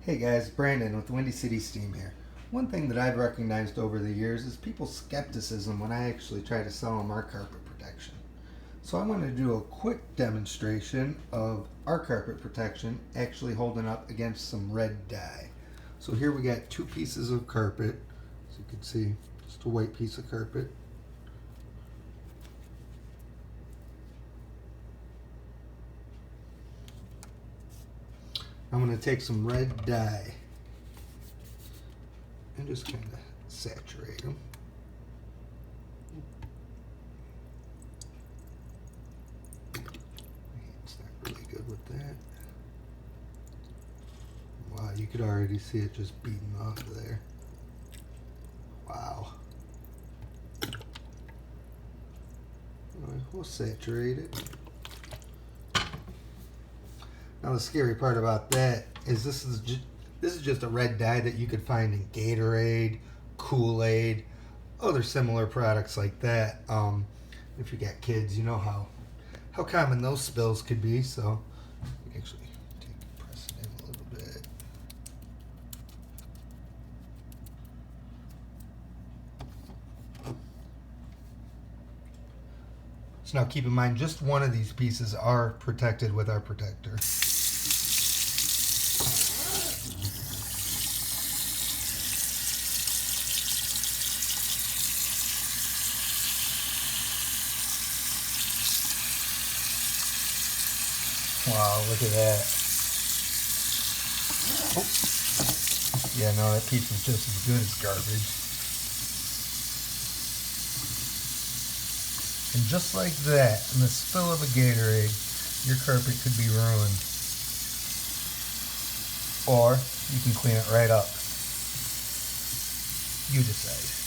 Hey guys, Brandon with Windy City Steam here. One thing that I've recognized over the years is people's skepticism when I actually try to sell them our carpet protection. So I want to do a quick demonstration of our carpet protection actually holding up against some red dye. So here we got two pieces of carpet, as you can see, just a white piece of carpet. I'm going to take some red dye and just kind of saturate them. It's not really good with that. Wow, you could already see it just beating off of there. Wow. Alright, we'll saturate it. Now the scary part about that is this is just a red dye that you could find in Gatorade, Kool-Aid, other similar products like that. If you got kids, you know how common those spills could be. So actually press it in a little bit. So now keep in mind, just one of these pieces are protected with our protector. Wow, look at that. Oh. Yeah, no, that piece is just as good as garbage. And just like that, in the spill of a Gatorade, your carpet could be ruined. Or you can clean it right up. You decide.